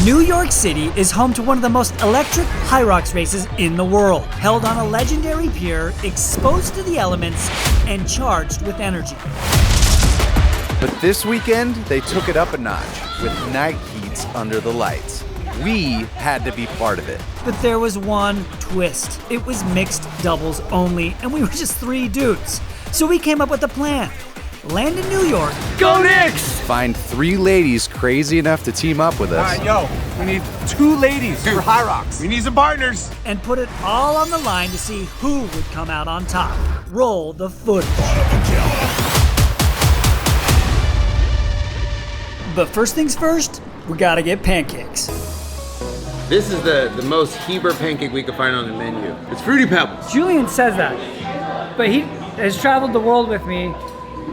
New York City is home to one of the most electric Hyrox races in the world, held on a legendary pier, exposed to the elements, and charged with energy. But this weekend, they took it up a notch with night heats under the lights. We had to be part of it. But there was one twist. It was mixed doubles only, and we were just 3 dudes. So we came up with a plan. Land in New York. Go Knicks! Find 3 ladies crazy enough to team up with us. All right, yo, we need 2 ladies for Hyrox. We need some partners. And put it all on the line to see who would come out on top. Roll the footage. But first things first, we gotta get pancakes. This is the most Heber pancake we could find on the menu. It's Fruity Pebbles. Julian says that, but he has traveled the world with me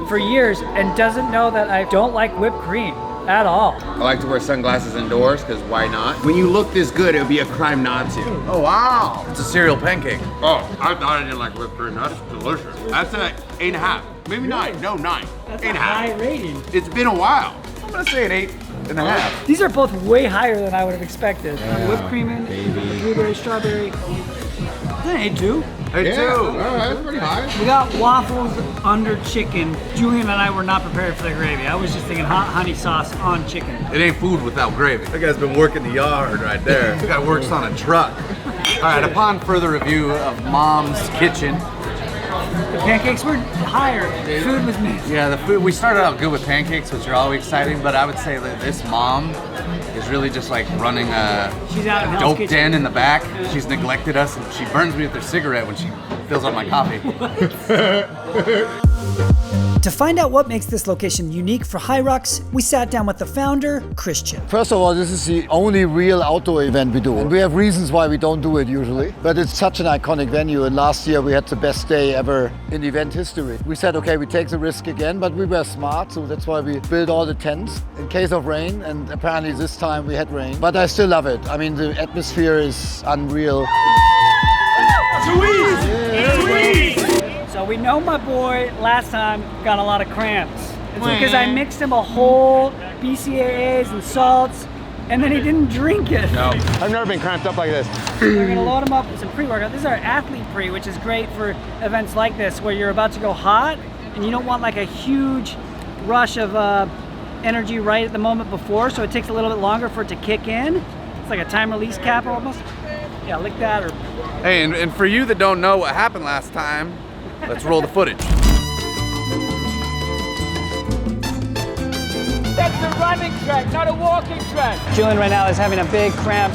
for years and doesn't know that I don't like whipped cream at all. I like to wear sunglasses indoors, because why not? When you look this good, it would be a crime not to. Oh, wow. It's a cereal pancake. Oh, I thought I didn't like whipped cream. That's delicious. That's a 8.5. Maybe 9. No, 9. That's 8.5. a high rating. It's been a while. I'm gonna say an 8.5. These are both way higher than I would have expected. Whipped cream in, blueberry, strawberry. That's an 8.2. 8.2. All right, that's pretty high. We got waffles under chicken. Julian and I were not prepared for the gravy. I was just thinking hot honey sauce on chicken. It ain't food without gravy. That guy's been working the yard right there. That guy works on a truck. All right, upon further review of Mom's kitchen. The pancakes were higher. Food was mixed. Yeah, the food, we started out good with pancakes, which are always exciting, but I would say that this mom is really just like running She's out of a Hell's dope Kitchen. den in the back. She's neglected us, and she burns me with her cigarette when she fills up my coffee. To find out what makes this location unique for Hyrox, we sat down with the founder, Christian. First of all, this is the only real outdoor event we do. And we have reasons why we don't do it usually, but it's such an iconic venue. And last year we had the best day ever in event history. We said, okay, we take the risk again, but we were smart. So that's why we built all the tents in case of rain. And apparently this time we had rain, but I still love it. I mean, the atmosphere is unreal. So we know my boy last time got a lot of cramps. It's because I mixed him a whole BCAAs and salts, and then he didn't drink it. No, I've never been cramped up like this. We're gonna load him up with some pre-workout. This is our athlete pre, which is great for events like this where you're about to go hot and you don't want like a huge rush of energy right at the moment before, so it takes a little bit longer for it to kick in. It's like a time release cap almost. Yeah, lick that or... Hey, and for you that don't know what happened last time, let's roll the footage. That's a running track, not a walking track. Julian right now is having a big cramp.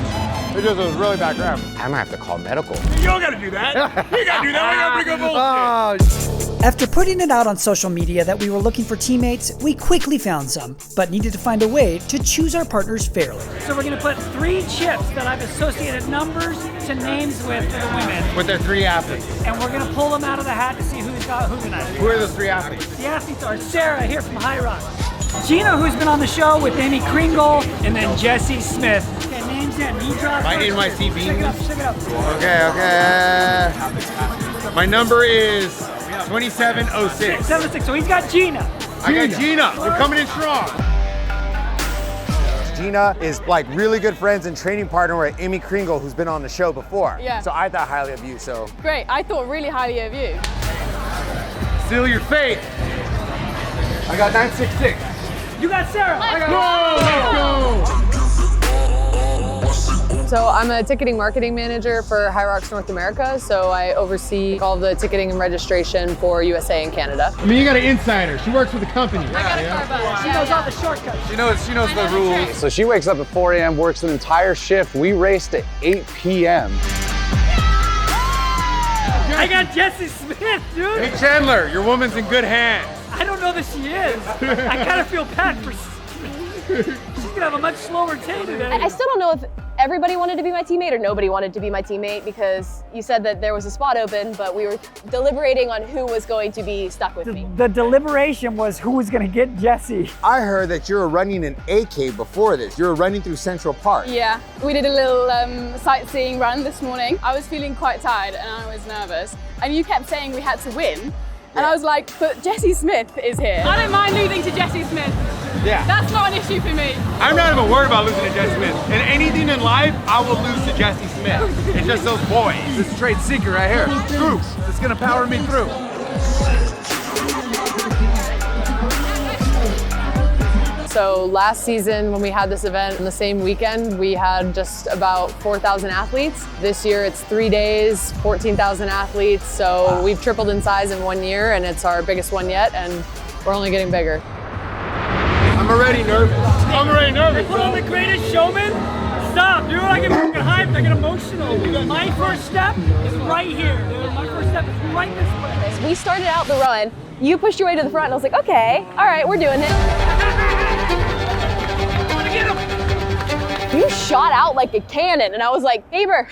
It just was really bad cramp. I might have to call medical. You don't gotta do that. You gotta do that. We gotta bring up bullshit. After putting it out on social media that we were looking for teammates, we quickly found some, but needed to find a way to choose our partners fairly. So we're gonna put 3 chips that I've associated numbers to names with for the women. With their 3 athletes. And we're gonna pull them out of the hat to see who's got who tonight. Who are those 3 athletes? The athletes are Sarah here from Hyrox, Gina, who's been on the show with Amy Kringle, and then Jesse Smith. Okay, names in. You drop My first. NYC Check it up, check it up. Okay. My number is 2706. 7-6, so he's got Gina. I got Gina. We're coming in strong. Gina is like really good friends and training partner with Amy Kringle, who's been on the show before. Yeah. So I thought highly of you, so. Great, I thought really highly of you. Seal your fate. I got 966. You got Sarah. I got Let's go! So I'm a ticketing marketing manager for Hyrox North America, so I oversee all the ticketing and registration for USA and Canada. I mean, you got an insider. She works for the company. I got a car bus. She knows all the shortcuts. She knows the rules. So she wakes up at 4 a.m., works an entire shift. We raced at 8 p.m. I got Jesse Smith, dude. Hey, Chandler, your woman's in good hands. I don't know that she is. I kind of feel bad for... She's gonna have a much slower day today. I still don't know if everybody wanted to be my teammate or nobody wanted to be my teammate, because you said that there was a spot open, but we were deliberating on who was going to be stuck with me. The deliberation was who was gonna get Jesse. I heard that you were running an AK before this. You were running through Central Park. Yeah, we did a little sightseeing run this morning. I was feeling quite tired and I was nervous. And you kept saying we had to win. And I was like, but Jesse Smith is here. I don't mind losing to Jesse Smith. Yeah. That's not an issue for me. I'm not even worried about losing to Jesse Smith. In anything in life, I will lose to Jesse Smith. It's just those boys. This is trade secret right here. Troops. It's gonna power me through. So last season when we had this event in the same weekend, we had just about 4,000 athletes. This year it's 3 days, 14,000 athletes. So we've tripled in size in 1 year and it's our biggest one yet and we're only getting bigger. I'm already nervous. I'm already nervous. Put on the greatest showman? Stop, dude. I get fucking hyped. I get emotional. My first step is right here, dude. My first step is right this way. We started out the run. You pushed your way to the front and I was like, okay, all right, we're doing it. You shot out like a cannon and I was like, Heber.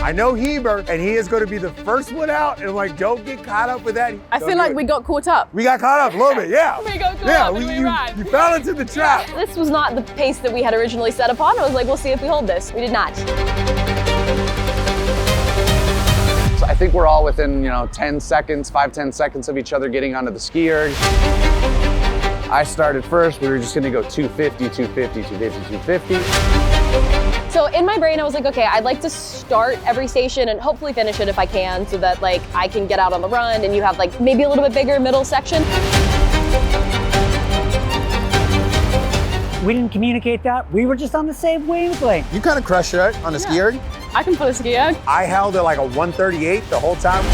I know Heber, and he is going to be the first one out, and I'm like, don't get caught up with that. I feel like we got caught up. We got caught up a little bit, yeah. We got caught up and we ran. You fell into the trap. This was not the pace that we had originally set upon. I was like, we'll see if we hold this. We did not. So I think we're all within, 10 seconds, 5-10 seconds of each other getting onto the ski erg. I started first. We were just gonna go 250, 250, 250, 250. So in my brain, I was like, okay, I'd like to start every station and hopefully finish it if I can so that like I can get out on the run and you have like maybe a little bit bigger middle section. We didn't communicate that. We were just on the same wavelength. You kind of crushed it on the ski erg. I can pull a ski erg. I held it like a 138 the whole time.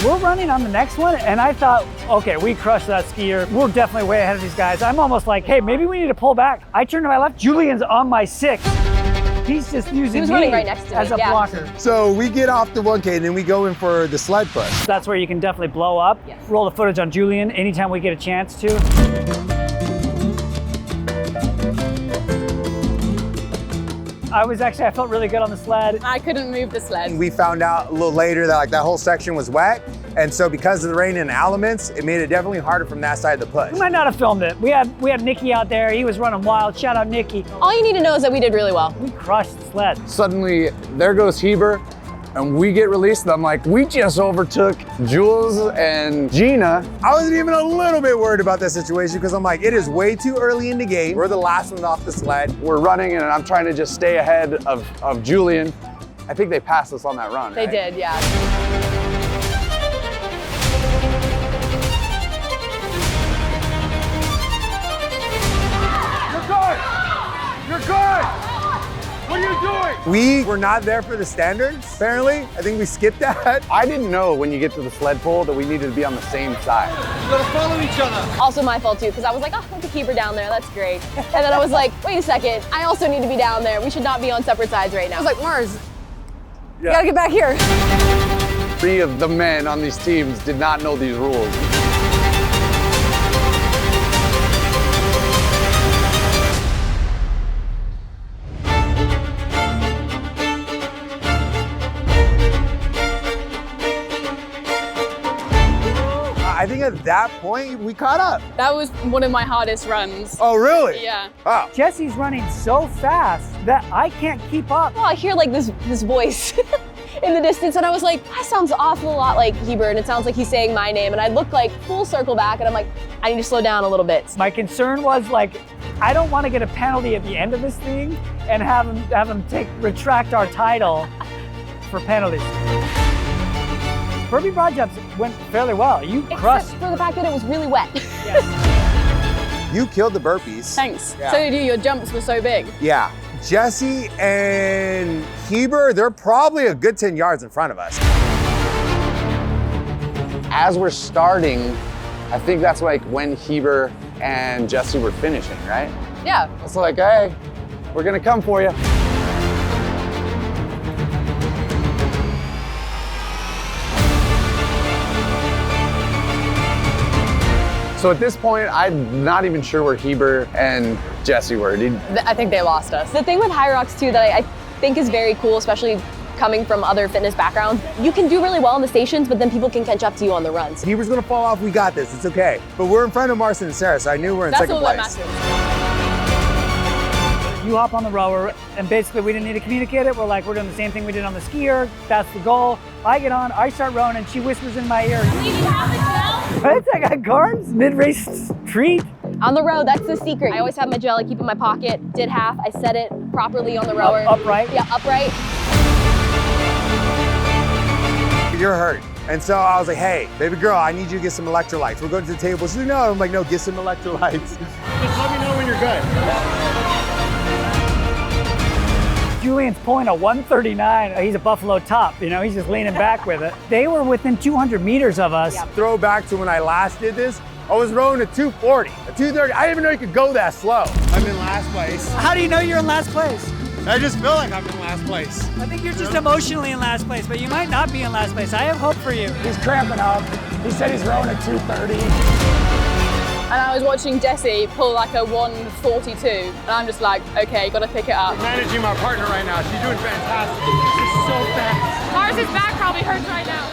We're running on the next one, and I thought, okay, we crushed that skier. We're definitely way ahead of these guys. I'm almost like, hey, maybe we need to pull back. I turned to my left, Julian's on my 6. He's just using me running right next to me, as a blocker. So we get off the 1K and then we go in for the sled push. That's where you can definitely blow up. Yes. Roll the footage on Julian anytime we get a chance to. I felt really good on the sled. I couldn't move the sled. We found out a little later that like that whole section was wet. And so because of the rain and elements, it made it definitely harder from that side of the push. We might not have filmed it. We had Nicky out there. He was running wild. Shout out Nicky. All you need to know is that we did really well. We crushed the sled. Suddenly, there goes Heber, and we get released, and I'm like, we just overtook Jules and Gina. I wasn't even a little bit worried about that situation because I'm like, it is way too early in the game. We're the last one off the sled. We're running, and I'm trying to just stay ahead of Julian. I think they passed us on that run, They right? did, yeah. You're good! What are you doing? We were not there for the standards, apparently. I think we skipped that. I didn't know when you get to the sled pole that we needed to be on the same side. You gotta follow each other. Also my fault too, because I was like, oh, look at Heber down there, that's great. And then I was like, wait a second, I also need to be down there. We should not be on separate sides right now. I was like, Mars, you gotta get back here. 3 of the men on these teams did not know these rules. I think at that point, we caught up. That was one of my hardest runs. Oh, really? Yeah. Oh. Jesse's running so fast that I can't keep up. Well, I hear like this voice in the distance and I was like, that sounds an awful lot like Heber and it sounds like he's saying my name. And I look like full circle back and I'm like, I need to slow down a little bit. My concern was like, I don't want to get a penalty at the end of this thing and have him retract our title for penalties. Burpee broad jumps went fairly well. You crushed. Except for the fact that it was really wet. Yes. You killed the burpees. Thanks. Yeah. So did you, your jumps were so big. Yeah. Jesse and Heber, they're probably a good 10 yards in front of us. As we're starting, I think that's like when Heber and Jesse were finishing, right? Yeah. It's like, hey, we're gonna come for you. So at this point, I'm not even sure where Heber and Jesse were. I think they lost us. The thing with Hyrox too that I think is very cool, especially coming from other fitness backgrounds, you can do really well in the stations, but then people can catch up to you on the runs. Heber's gonna fall off, we got this, it's okay. But we're in front of Marcin and Sarah, so I knew we're in second place. That's all that matters. you hop on the rower, and basically we didn't need to communicate it. We're like, we're doing the same thing we did on the ski erg. That's the goal. I get on, I start rowing, and she whispers in my ear. I got Garff's mid-race treat. On the row, that's the secret. I always have my gel, I keep it in my pocket. Did half, I set it properly on the rower. Upright? Yeah, upright. You're hurt. And so I was like, hey, baby girl, I need you to get some electrolytes. We'll go to the table. She's like, no. I'm like, no, get some electrolytes. Just let me know when you're good. Julian's pulling a 139. He's a Buffalo top, you know, he's just leaning back with it. They were within 200 meters of us. Yeah. Throw back to when I last did this, I was rowing a 240, a 230. I didn't even know you could go that slow. I'm in last place. How do you know you're in last place? I just feel like I'm in last place. I think you're just emotionally in last place, but you might not be in last place. I have hope for you. He's cramping up. He said he's rowing at 230. And I was watching Jessie pull like a 142, and I'm just like, okay, gotta pick it up. I'm managing my partner right now. She's doing fantastic. She's so fast. Mars' back probably hurts right now.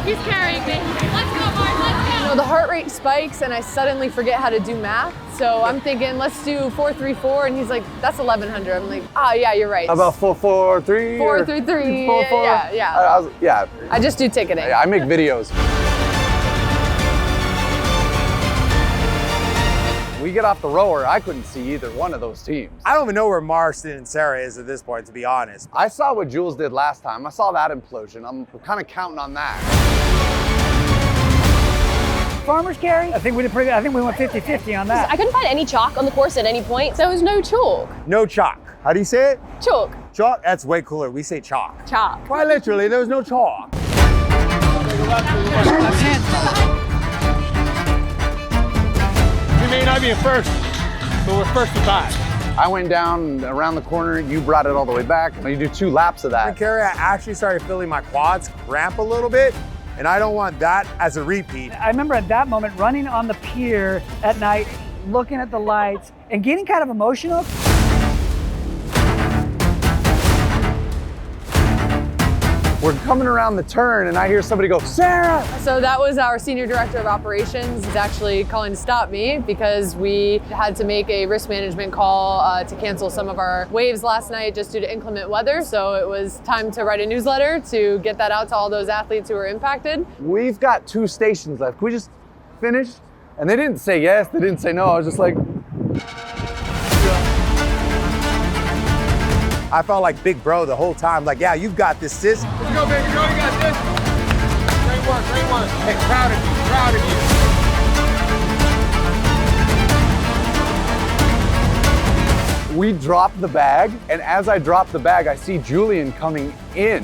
He's carrying me. Let's go, Mars, let's go. You know, the heart rate spikes, and I suddenly forget how to do math. So I'm thinking, let's do 434, and he's like, that's 1100. I'm like, ah, yeah, you're right. How about 443? 433. Yeah. Yeah. I just do ticketing. I make videos. We get off the rower, I couldn't see either one of those teams. I don't even know where Marston and Sarah is at this point, to be honest. I saw what Jules did last time. I saw that implosion. I'm kind of counting on that. Farmer's carry? I think we did pretty good. I think we went 50-50 on that. I couldn't find any chalk on the course at any point. There was no chalk. No chalk. How do you say it? Chalk. Chalk? That's way cooler. We say chalk. Chalk. Quite literally, there was no chalk. We may not be in first, but we're first to 5. I went down around the corner, you brought it all the way back. You do 2 laps of that. Carry, I actually started feeling my quads cramp a little bit, and I don't want that as a repeat. I remember at that moment running on the pier at night, looking at the lights, and getting kind of emotional. We're coming around the turn and I hear somebody go, Sarah! So that was our senior director of operations. He's actually calling to stop me because we had to make a risk management call to cancel some of our waves last night just due to inclement weather. So it was time to write a newsletter to get that out to all those athletes who were impacted. We've got 2 stations left. Can we just finish? And they didn't say yes, they didn't say no. I was just like, I felt like big bro the whole time. Like, yeah, you've got this, sis. Let's go, baby girl, you got this. Great work, great work. Hey, proud of you, proud of you. we dropped the bag, and as I drop the bag, I see Julian coming in,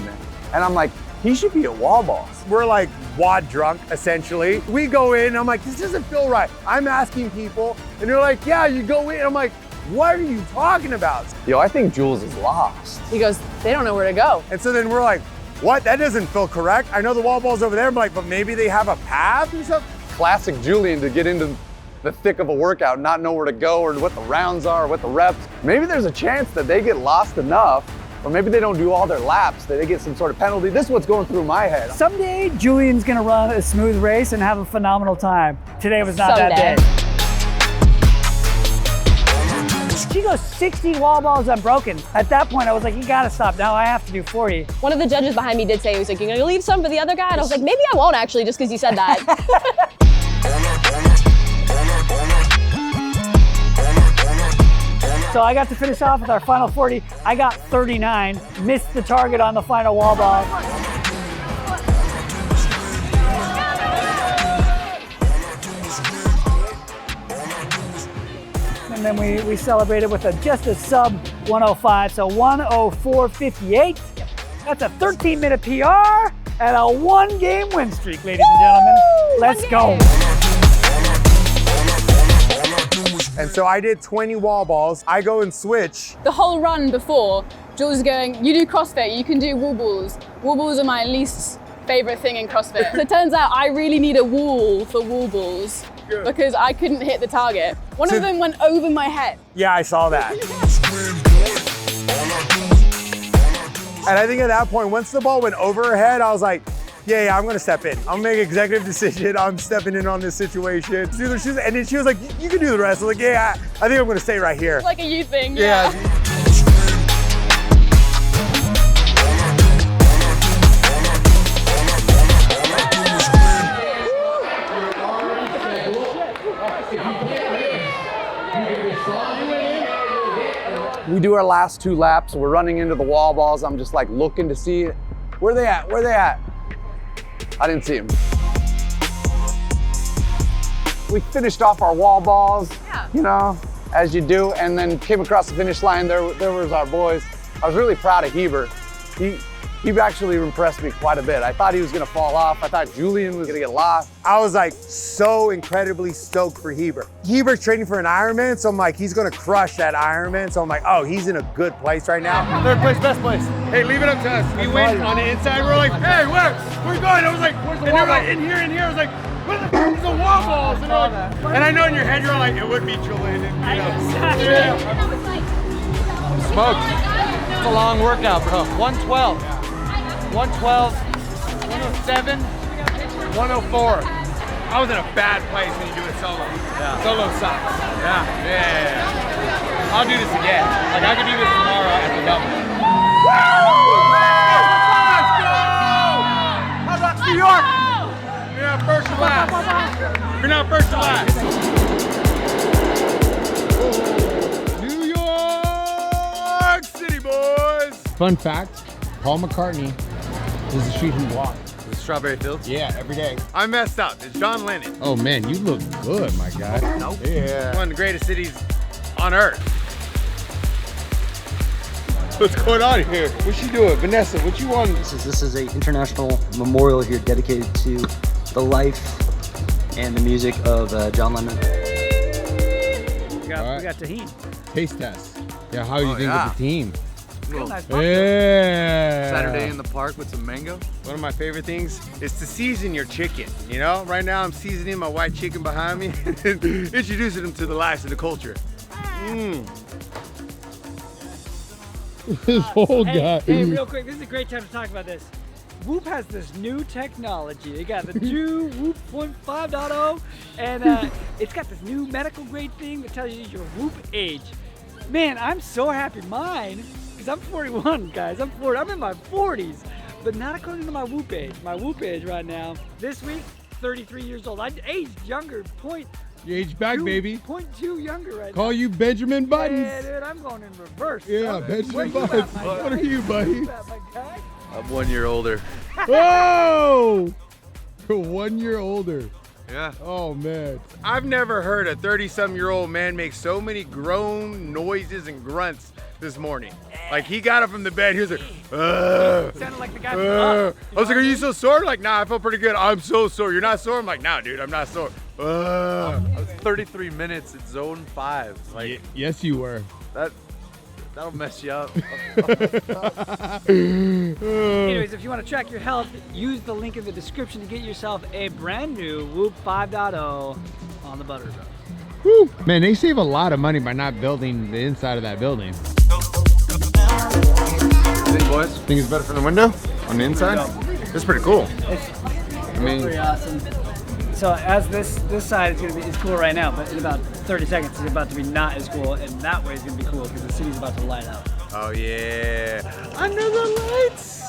and I'm like, he should be at wall balls. We're like wad drunk, essentially. We go in, I'm like, this doesn't feel right. I'm asking people, and they're like, yeah, you go in. I'm like, what are you talking about? Yo, I think Jules is lost. He goes, they don't know where to go. And so then we're like, what? That doesn't feel correct. I know the wall ball's over there. I'm like, but maybe they have a path or something? Classic Julian to get into the thick of a workout, not know where to go or what the rounds are or what the reps. Maybe there's a chance that they get lost enough, or maybe they don't do all their laps, that they get some sort of penalty. This is what's going through my head. Someday, Julian's gonna run a smooth race and have a phenomenal time. Today was not that day. She goes 60 wall balls unbroken. At that point, I was like, you gotta stop. Now I have to do 40. One of the judges behind me did say, he was like, you're gonna leave some for the other guy? And I was like, maybe I won't actually, just because you said that. So I got to finish off with our final 40. I got 39, missed the target on the final wall ball. And then we celebrated with just a sub 105, so 104.58. That's a 13-minute PR and a 1-game win streak, ladies and gentlemen. Let's go. And so I did 20 wall balls. I go and switch. The whole run before, Jules is going, you do CrossFit, you can do wall balls. Wall balls are my least favorite thing in CrossFit. So it turns out I really need a wall for wall balls because I couldn't hit the target. One of them went over my head. Yeah, I saw that. And I think at that point, once the ball went over her head, I was like, yeah, I'm gonna step in. I'll make an executive decision. I'm stepping in on this situation. Do the shoes. And then she was like, you can do the rest. I was like, yeah, I think I'm gonna stay right here. Like a you thing, Yeah. We do our last 2 laps. We're running into the wall balls. I'm just like looking to see where they at. Where they at? I didn't see them. We finished off our wall balls, you know, as you do, and then came across the finish line. There was our boys. I was really proud of Heber. He actually impressed me quite a bit. I thought he was gonna fall off. I thought Julian was gonna get lost. I was like so incredibly stoked for Heber. Heber's training for an Ironman, so I'm like, he's gonna crush that Ironman. So I'm like, oh, he's in a good place right now. Third place, best place. Hey, leave it up to us. We went on the inside. We're like, hey, where you going? I was like, where's the wall? And they're like, in here. I was like, where the f*** is the wall balls? And, and I know in your head you're like, it would be Julian. You know. Yeah. Smoked. It's a long workout, bro. 112. 112, 107, 104. I was in a bad place when you do it solo. Yeah. Solo sucks. Yeah. I'll do this again. Like I could do this tomorrow at the double. Let's go! How about New York? You're not first or last. You're not first or last. New York City, boys. Fun fact, Paul McCartney is the street he walked. The Strawberry Fields? Yeah, every day. I messed up. It's John Lennon. Oh man, you look good, my guy. Nope. Yeah. One of the greatest cities on earth. What's going on here? What you doing? Vanessa, what you want? This is an international memorial here dedicated to the life and the music of John Lennon. We got Tahini. Taste test. Yeah, how do you think of the team? Yeah. Saturday in the park with some mango. One of my favorite things is to season your chicken. You know, right now I'm seasoning my white chicken behind me and introducing them to the life of the culture. This whole guy. Hey, real quick, this is a great time to talk about this. Whoop has this new technology. They got the new Whoop 1.5.0, and it's got this new medical grade thing that tells you your Whoop age. Man, I'm so happy. Mine, because I'm 41, guys. I'm in my 40s, but not according to my Whoop age. My Whoop age right now, this week, 33 years old. I aged younger, You aged back, baby. 0.2 younger right now. Call you Benjamin Buttons. Yeah, dude, I'm going in reverse. Yeah, Benjamin Buttons. What are you, buddy? I'm 1 year older. Whoa! You're 1 year older. Yeah. Oh, man. I've never heard a 30-some-year-old man make so many groan noises and grunts this morning. Like, he got up from the bed, he was like, Sounded like the guy from Up. I was like, are you so sore? Like, nah, I feel pretty good. I'm so sore. You're not sore? I'm like, nah, dude, I'm not sore. I was 33 minutes at zone 5. Like, yes, you were. That'll mess you up. Anyways, if you want to track your health, use the link in the description to get yourself a brand new Whoop 5.0 on the Buttery Bros. Woo! Man, they save a lot of money by not building the inside of that building. Think, boys? Think it's better from the window on the inside? It's pretty cool. It's pretty awesome. So as this side is cool right now, but in about 30 seconds it's about to be not as cool, and that way is gonna be cool because the city's about to light up. Oh yeah, under the lights.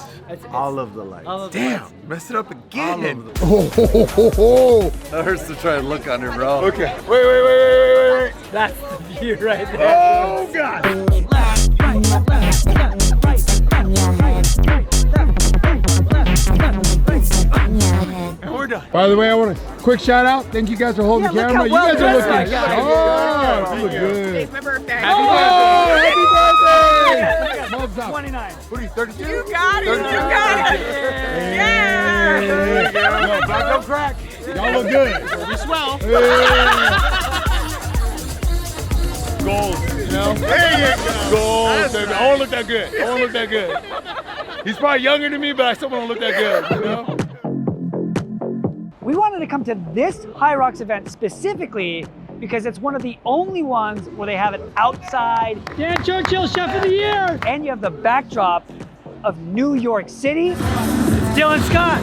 All of the lights. All of the Damn, lights. messed it up again. That hurts to try and look under, bro. Okay, wait. That's the view right there. Oh God. And we're done. By the way, I want a quick shout out. Thank you guys for holding the camera. You guys are looking sharp. You look good. Today's my birthday. Happy birthday! Thumbs up. 29. What are you, 32? You got it. You got it. Yeah. There you go. No, black don't crack. Y'all look good. You swell. Gold, you know? There you go. Gold, baby. I won't look that good. He's probably younger than me, but I still want to look that good, you know? We wanted to come to this Hyrox event specifically because it's one of the only ones where they have it outside. Dan Churchill, Chef of the Year! And you have the backdrop of New York City. Dylan Scott.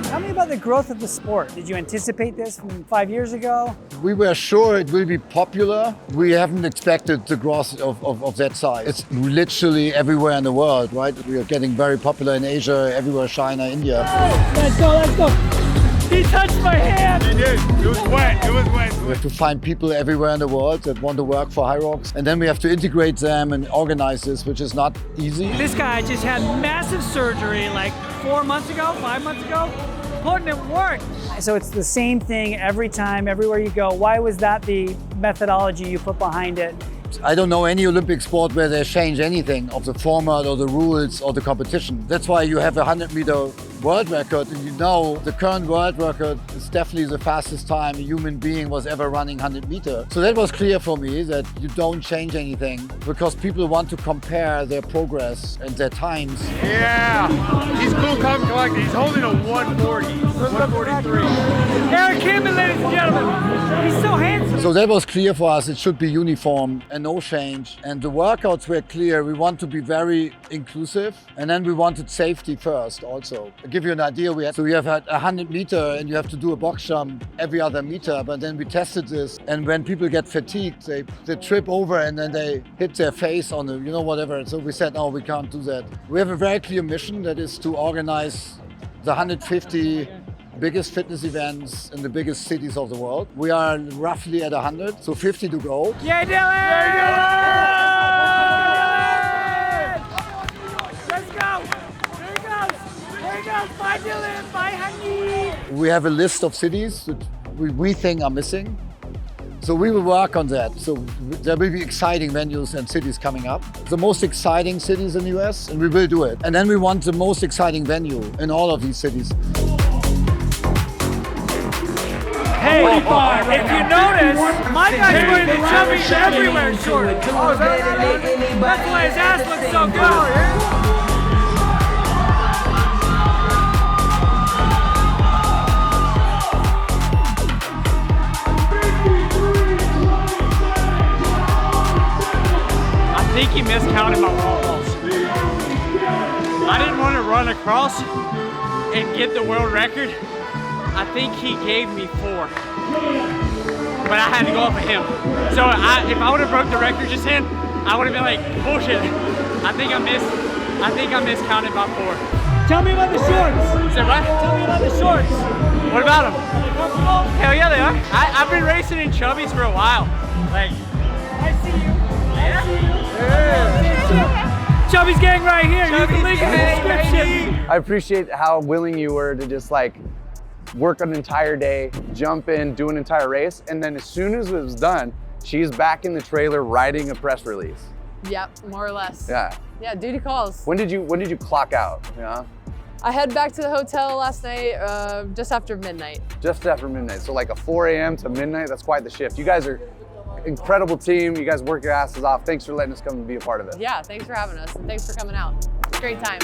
Tell me about the growth of the sport. Did you anticipate this from 5 years ago? We were sure it will be popular. We haven't expected the growth of that size. It's literally everywhere in the world, right? We are getting very popular in Asia, everywhere, China, India. Let's go, let's go. He touched my hand. He did. It was wet. It was wet. We have to find people everywhere in the world that want to work for Hyrox. And then we have to integrate them and organize this, which is not easy. This guy just had massive surgery like 4 months ago, 5 months ago. Putting it work. So it's the same thing every time, everywhere you go. Why was that the methodology you put behind it? I don't know any Olympic sport where they change anything of the format or the rules or the competition. That's why you have a 100-meter world record, and you know the current world record is definitely the fastest time a human being was ever running 100 meter. So that was clear for me that you don't change anything because people want to compare their progress and their times. Yeah, he's cool, calm, collected. He's holding a 140, 143. Eric Kimball, ladies and gentlemen. He's so handsome. So that was clear for us. It should be uniform and no change. And the workouts were clear. We want to be very inclusive, and then we wanted safety first also. I'll give you an idea. We have had 100 meter and you have to do a box jump every other meter, but then we tested this, and when people get fatigued, they trip over and then they hit their face on the, whatever. So we said, no, we can't do that. We have a very clear mission, that is to organize the 150 biggest fitness events in the biggest cities of the world. We are roughly at 100, so 50 to go. Yay, Dylan! Let's go! There he goes! There he goes! Bye, Dylan! Bye, honey! We have a list of cities that we think are missing. So we will work on that. So there will be exciting venues and cities coming up. The most exciting cities in the US, and we will do it. And then we want the most exciting venue in all of these cities. Hey, if you notice, my guy's wearing the Chubbies everywhere short. Oh, that's why his ass looks so good. I think he miscounted my wall balls. I didn't want to run across and get the world record. I think he gave me 4, but I had to go off of him. So if I would have broke the record just then, I would have been like, bullshit. I think I miscounted by 4. Tell me about the shorts. Say what? Tell me about the shorts. What about them? Hell yeah, they are. I've been racing in Chubbies for a while. Like, I see you. Chubbies gang right here. Use the link in the description. I appreciate how willing you were to just like work an entire day, jump in, do an entire race, and then as soon as it was done, she's back in the trailer writing a press release. Yep, more or less. Yeah. Yeah, duty calls. When did you clock out? Yeah. I head back to the hotel last night, just after midnight. Just after midnight. So like a 4 a.m. to midnight, that's quite the shift. You guys are an incredible team. You guys work your asses off. Thanks for letting us come and be a part of it. Yeah, thanks for having us, and thanks for coming out. It's a great time.